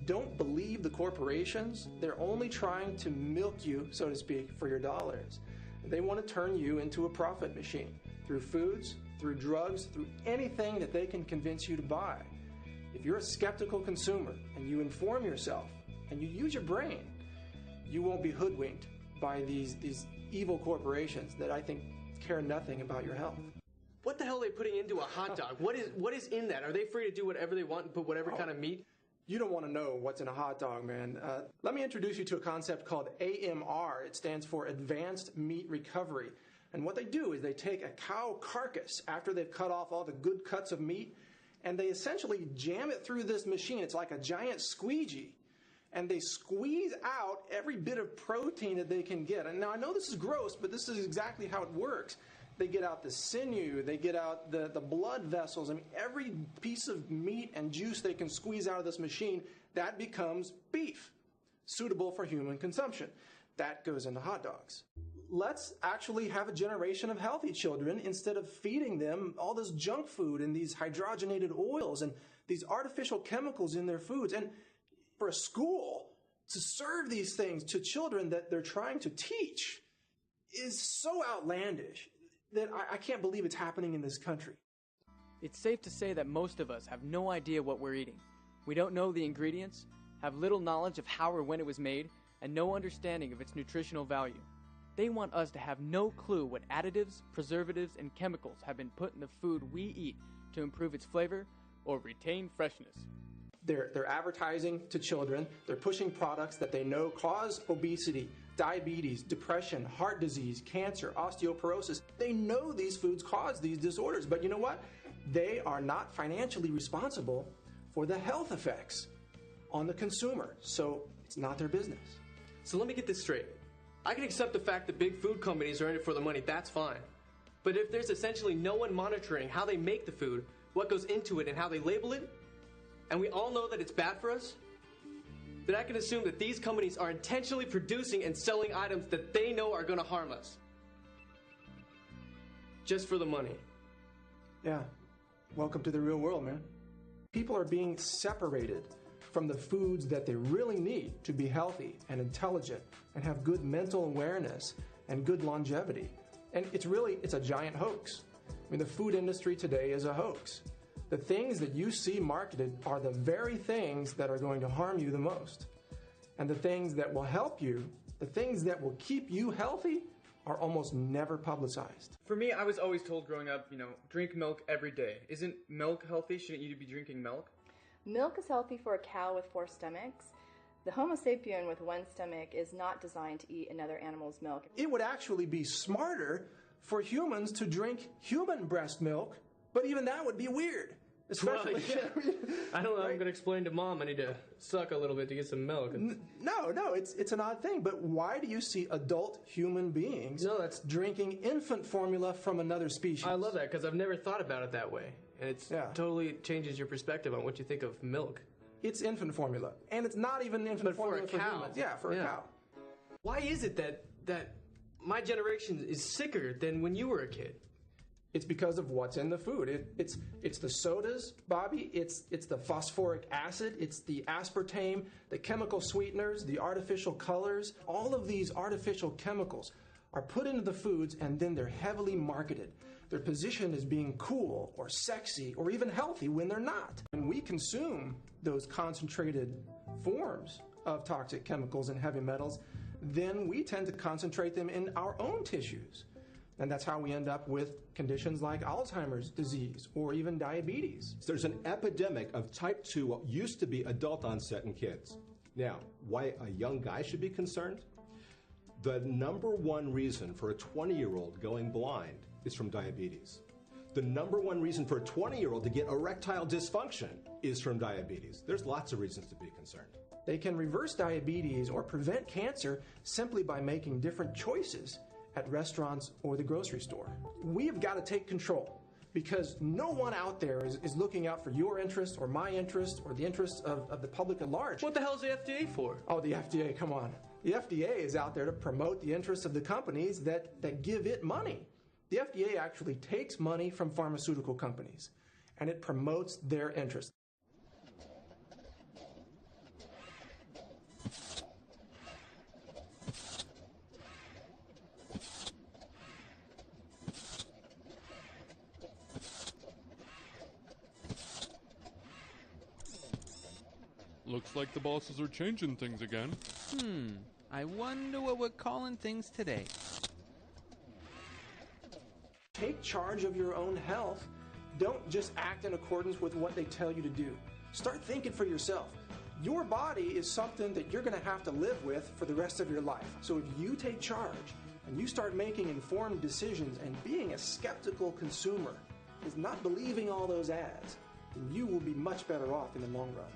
Don't believe the corporations. They're only trying to milk you, so to speak, for your dollars. They want to turn you into a profit machine through foods, through drugs, through anything that they can convince you to buy. If you're a skeptical consumer and you inform yourself and you use your brain, you won't be hoodwinked by these evil corporations that I think care nothing about your health. What the hell are they putting into a hot dog? What is in that? Are they free to do whatever they want and put whatever kind of meat? You don't want to know what's in a hot dog, man. Let me introduce you to a concept called AMR. It stands for Advanced Meat Recovery. And what they do is they take a cow carcass after they've cut off all the good cuts of meat, and they essentially jam it through this machine. It's like a giant squeegee. And they squeeze out every bit of protein that they can get. And now I know this is gross, but this is exactly how it works. They get out the sinew, they get out the blood vessels. I mean, every piece of meat and juice they can squeeze out of this machine, that becomes beef, suitable for human consumption. That goes into hot dogs. Let's actually have a generation of healthy children instead of feeding them all this junk food and these hydrogenated oils and these artificial chemicals in their foods. And for a school to serve these things to children that they're trying to teach is so outlandish that I can't believe it's happening in this country. It's safe to say that most of us have no idea what we're eating. We don't know the ingredients, have little knowledge of how or when it was made, and no understanding of its nutritional value. They want us to have no clue what additives, preservatives, and chemicals have been put in the food we eat to improve its flavor or retain freshness. They're advertising to children. They're pushing products that they know cause obesity, diabetes, depression, heart disease, cancer, osteoporosis. They know these foods cause these disorders, but you know what? They are not financially responsible for the health effects on the consumer, so it's not their business. So let me get this straight. I can accept the fact that big food companies are in it for the money, that's fine. But if there's essentially no one monitoring how they make the food, what goes into it, and how they label it, and we all know that it's bad for us, then I can assume that these companies are intentionally producing and selling items that they know are going to harm us. Just for the money. Yeah. Welcome to the real world, man. People are being separated from the foods that they really need to be healthy and intelligent and have good mental awareness and good longevity. And it's a giant hoax. I mean, the food industry today is a hoax. The things that you see marketed are the very things that are going to harm you the most. And the things that will help you, the things that will keep you healthy, are almost never publicized. For me, I was always told growing up, drink milk every day. Isn't milk healthy? Shouldn't you be drinking milk? Milk is healthy for a cow with 4 stomachs. The Homo sapien with 1 stomach is not designed to eat another animal's milk. It would actually be smarter for humans to drink human breast milk, but even that would be weird. Especially, well, yeah. I don't know. Right? I'm going to explain to Mom I need to suck a little bit to get some milk. No, it's an odd thing. But why do you see adult human beings drinking infant formula from another species? I love that because I've never thought about it that way. And it totally changes your perspective on what you think of milk. It's infant formula. And it's not even infant formula for humans. Yeah, for a cow. Why is it that my generation is sicker than when you were a kid? It's because of what's in the food. It's the sodas, Bobby. It's the phosphoric acid. It's the aspartame, the chemical sweeteners, the artificial colors. All of these artificial chemicals are put into the foods and then they're heavily marketed. They're positioned as being cool or sexy or even healthy when they're not. When we consume those concentrated forms of toxic chemicals and heavy metals, then we tend to concentrate them in our own tissues. And that's how we end up with conditions like Alzheimer's disease or even diabetes. There's an epidemic of type 2, what used to be adult onset in kids. Now, why a young guy should be concerned? The number one reason for a 20-year-old going blind is from diabetes. The number one reason for a 20-year-old to get erectile dysfunction is from diabetes. There's lots of reasons to be concerned. They can reverse diabetes or prevent cancer simply by making different choices at restaurants or the grocery store. We've got to take control because no one out there is looking out for your interest or my interest or the interests of the public at large. What the hell is the FDA for? Oh, the FDA, come on. The FDA is out there to promote the interests of the companies that give it money. The FDA actually takes money from pharmaceutical companies and it promotes their interests. Looks like the bosses are changing things again. I wonder what we're calling things today. Take charge of your own health. Don't just act in accordance with what they tell you to do. Start thinking for yourself. Your body is something that you're going to have to live with for the rest of your life. So if you take charge and you start making informed decisions and being a skeptical consumer, is not believing all those ads, then you will be much better off in the long run.